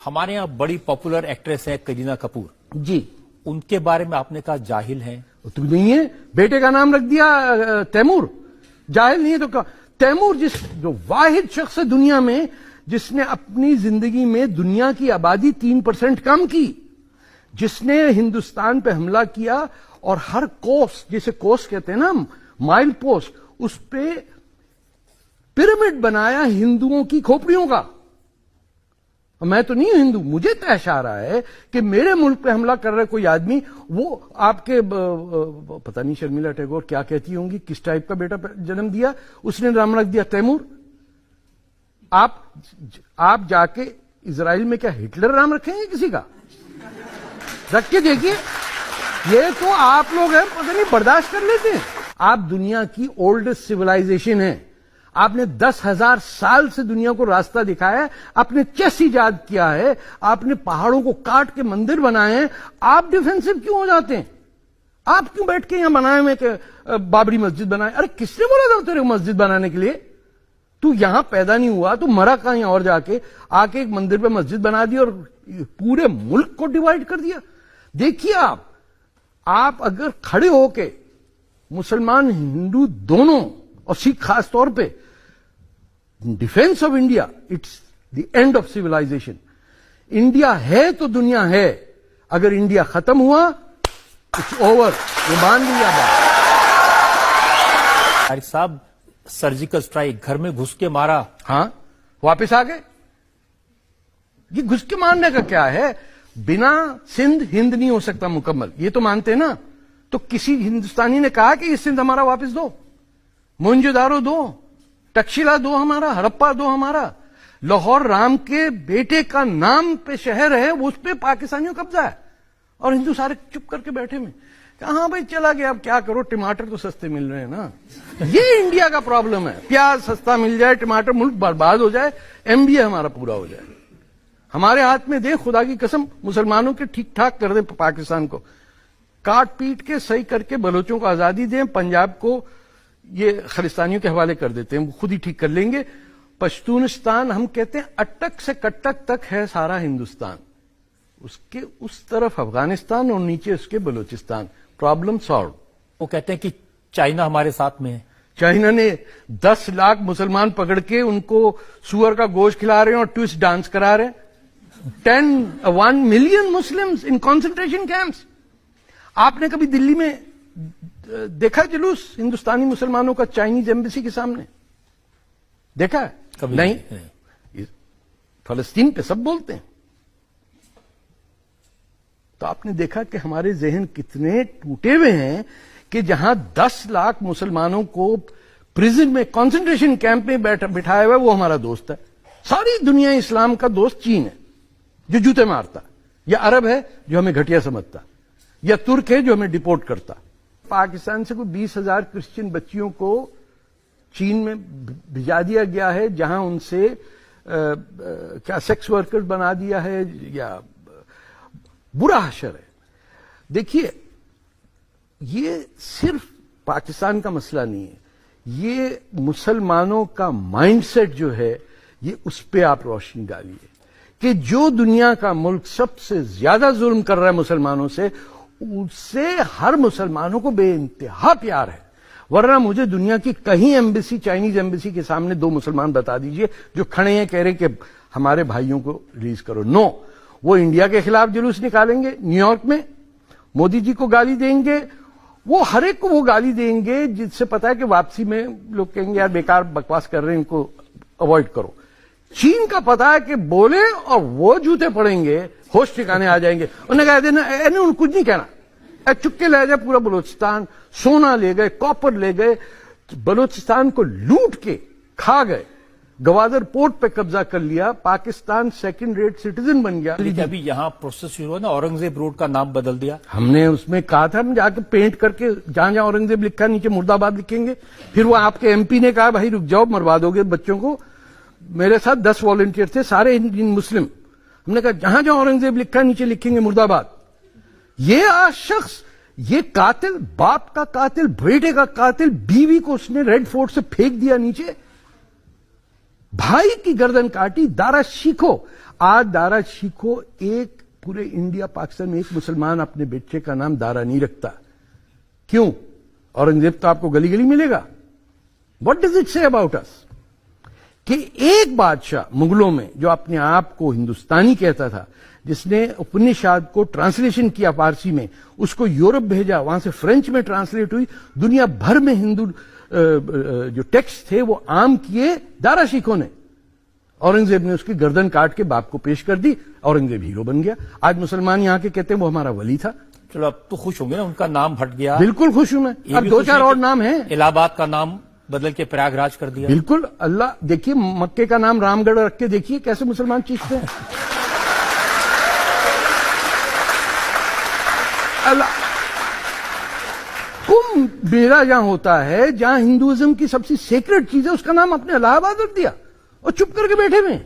ہمارے یہاں بڑی پاپولر ایکٹریس ہے کرینہ کپور جی، ان کے بارے میں آپ نے کہا جاہل ہیں. تو نہیں ہے. بیٹے کا نام رکھ دیا تیمور. جاہل نہیں ہے تو تیمور جو واحد شخص ہے دنیا میں جس نے اپنی زندگی میں دنیا کی آبادی 3% کم کی، جس نے ہندوستان پہ حملہ کیا اور ہر کوس، جسے کوس کہتے ہیں نا، مائل پوسٹ، اس پہ پیرامڈ بنایا ہندوؤں کی کھوپڑیوں کا. میں تو نہیں ہوں ہندو، مجھے تحش آ رہا ہے کہ میرے ملک پہ حملہ کر رہا ہے کوئی آدمی. وہ آپ کے پتہ نہیں شرمیلا ٹیگور کیا کہتی ہوں گی، کس ٹائپ کا بیٹا جنم دیا، اس نے نام رکھ دیا تیمور. آپ جا کے اسرائیل میں کیا ہٹلر نام رکھیں گے کسی کا؟ رکھ کے دیکھیے. یہ تو آپ لوگ ہیں پتہ نہیں برداشت کر لیتے ہیں. آپ دنیا کی اولڈسٹ سیولائزیشن ہیں. آپ نے 10,000 سال سے دنیا کو راستہ دکھایا ہے. آپ نے چیس ایجاد کیا ہے. آپ نے پہاڑوں کو کاٹ کے مندر بنائے ہیں. آپ ڈیفینسو کیوں ہو جاتے ہیں؟ آپ کیوں بیٹھ کے یہاں بنائے ہوئے کہ بابری مسجد بنائے؟ ارے کس نے بولا تھا تیرے مسجد بنانے کے لیے؟ تو یہاں پیدا نہیں ہوا، تو مرا کہاں یہاں اور جا کے آ کے ایک مندر پہ مسجد بنا دی اور پورے ملک کو ڈیوائیڈ کر دیا. دیکھیے آپ اگر کھڑے ہو کے مسلمان ہندو دونوں اور سکھ خاص طور پہ defence of India, it's the end of civilisation. India ہے تو دنیا ہے، اگر انڈیا ختم ہوا اٹس اوور. یہ مان لیا بات. طارق صاحب، سرجیکل سٹرائک، گھر میں گھس کے مارا، ہاں واپس آ گئے. یہ گھس کے مارنے کا کیا ہے؟ بنا سندھ ہند نہیں ہو سکتا مکمل، یہ تو مانتے نا. تو کسی ہندوستانی نے کہا کہ یہ سندھ ہمارا واپس دو، موہنجو-داڑو دو، تکشیلا دو ہمارا، ہرپا دو ہمارا. لاہور رام کے بیٹے کا نام پہ شہر ہے، اس پہ پاکستانیوں قبضہ ہے اور ہندو سارے چپ کر کے بیٹھے میں. ہاں بھائی چلا گیا، اب کیا کرو، ٹماٹر تو سستے مل رہے ہیں نا. یہ انڈیا کا پرابلم ہے. پیاز سستا مل جائے، ٹماٹر، ملک برباد ہو جائے، ایم بی اے ہمارا پورا ہو جائے. ہمارے ہاتھ میں دے، خدا کی قسم مسلمانوں کے ٹھیک ٹھاک کر دیں پاکستان کو، کاٹ پیٹ کے صحیح کر کے بلوچوں کو آزادی دیں، پنجاب کو یہ خالستانیوں کے حوالے کر دیتے ہیں، وہ خود ہی ٹھیک کر لیں گے. پشتونستان ہم کہتے ہیں اٹک سے کٹک تک ہے سارا ہندوستان، اس کے اس طرف افغانستان اور نیچے اس کے بلوچستان. Problem solve. وہ کہتے ہیں کہ چائنا ہمارے ساتھ میں ہے. چائنا نے 10 لاکھ مسلمان پکڑ کے ان کو سور کا گوشت کھلا رہے ہیں اور ٹوسٹ ڈانس کرا رہے ہیں. 1 million Muslims in concentration camps. آپ نے کبھی دلی میں دیکھا جلوس ہندوستانی مسلمانوں کا چائنیز ایمبیسی کے سامنے؟ دیکھا ہے؟ کبھی نہیں. فلسطین پہ سب بولتے ہیں. تو آپ نے دیکھا کہ ہمارے ذہن کتنے ٹوٹے ہوئے ہیں کہ جہاں 10 لاکھ مسلمانوں کو پریزن میں، کنسنٹریشن کیمپ میں بٹھایا ہوا ہے، وہ ہمارا دوست ہے. ساری دنیا اسلام کا دوست چین ہے جو جوتے مارتا، یا عرب ہے جو ہمیں گھٹیا سمجھتا، یا ترک ہے جو ہمیں ڈپورٹ کرتا. پاکستان سے کوئی 20,000 کرسچن بچیوں کو چین میں بھیجا دیا گیا ہے، جہاں ان سے کیا سیکس ورکر بنا دیا ہے، یا برا حشر ہے. دیکھیے یہ صرف پاکستان کا مسئلہ نہیں ہے، یہ مسلمانوں کا مائنڈ سیٹ جو ہے، یہ اس پہ آپ روشنی ڈالیے کہ جو دنیا کا ملک سب سے زیادہ ظلم کر رہا ہے مسلمانوں سے، اس سے ہر مسلمانوں کو بے انتہا پیار ہے. ورنہ مجھے دنیا کی کہیں ایمبیسی، چائنیز ایمبیسی کے سامنے 2 مسلمان بتا دیجئے جو کھڑے ہیں کہہ رہے کہ ہمارے بھائیوں کو ریلیز کرو. نو. وہ انڈیا کے خلاف جلوس نکالیں گے نیو یارک میں، مودی جی کو گالی دیں گے، وہ ہر ایک کو وہ گالی دیں گے جس سے پتا ہے کہ واپسی میں لوگ کہیں گے یار بیکار بکواس کر رہے ہیں، ان کو اوائڈ کرو. چین کا پتا ہے کہ بولے اور وہ جوتے پڑیں گے، ہوش ٹھکانے آ جائیں گے. انہوں نے کہا دینا ان کچھ نہیں کہنا، چپکے لے جائے پورا بلوچستان، سونا لے گئے، کاپر لے گئے، بلوچستان کو لوٹ کے کھا گئے، گوادر پورٹ پہ قبضہ کر لیا، پاکستان سیکنڈ ریٹ سٹیزن بن گیا. لیکن ابھی یہاں پروسیس شروع ہوا نا، اورنگزیب روڈ کا نام بدل دیا. ہم نے اس میں کہا تھا ہم جا کے پینٹ کر کے جہاں جہاں اورنگزیب لکھا نیچے مرد آباد لکھیں گے. پھر وہ آپ کے MP نے کہا بھائی رک جاؤ، مروا دو گے بچوں کو. میرے ساتھ 10 والنٹیئر تھے، سارے انڈین مسلم. ہم نے کہا جہاں جہاں اورنگزیب لکھا نیچے لکھیں گے مرد آباد. یہ شخص، یہ قاتل، باپ کا قاتل، بیٹے کا قاتل، بیوی کو اس نے ریڈ فورٹ سے پھینک دیا نیچے، بھائی کی گردن کاٹی. دارا شیکھو. آج دارا شیکھو ایک پورے انڈیا پاکستان میں ایک مسلمان اپنے بیٹے کا نام دارا نہیں رکھتا. کیوں؟ اورنگزیب تو آپ کو گلی گلی ملے گا. واٹ ڈز اٹ سے اباؤٹ اس؟ کہ ایک بادشاہ مغلوں میں جو اپنے آپ کو ہندوستانی کہتا تھا، جس نے اپنشاد کو ٹرانسلیشن کیا فارسی میں، اس کو یورپ بھیجا، وہاں سے فرینچ میں ٹرانسلیٹ ہوئی، دنیا بھر میں ہندو جو ٹیکسٹ تھے وہ عام کیے دارا شیکھوں نے. اورنگزیب نے اس کی گردن کاٹ کے باپ کو پیش کر دی، اورنگزیب ہیرو بن گیا. آج مسلمان یہاں کے کہتے ہیں وہ ہمارا ولی تھا. چلو اب تو خوش ہوں گے نا، ان کا نام ہٹ گیا. بالکل خوش ہوں میں. یہ اب بھی دو خوش چار ہے اور کہ نام ہیں. الہ آباد کا نام بدل کے پریاگ راج کر دیا. بالکل. اللہ دیکھیے مکے کا نام رام گڑھ رکھ کے دیکھیے کیسے مسلمان چیختے ہیں. اللہ کمبھ میلہ جہاں ہوتا ہے، جہاں ہندوازم کی سب سے سیکرٹ چیز ہے، اس کا نام اپنے الہ آباد رکھ دیا اور چپ کر کے بیٹھے ہوئے.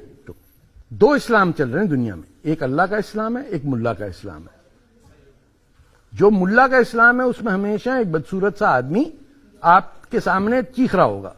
دو اسلام چل رہے ہیں دنیا میں، ایک اللہ کا اسلام ہے، ایک ملا کا اسلام ہے. جو ملا کا اسلام ہے اس میں ہمیشہ ایک بدصورت سا آدمی آپ کے سامنے چیخ رہا ہوگا،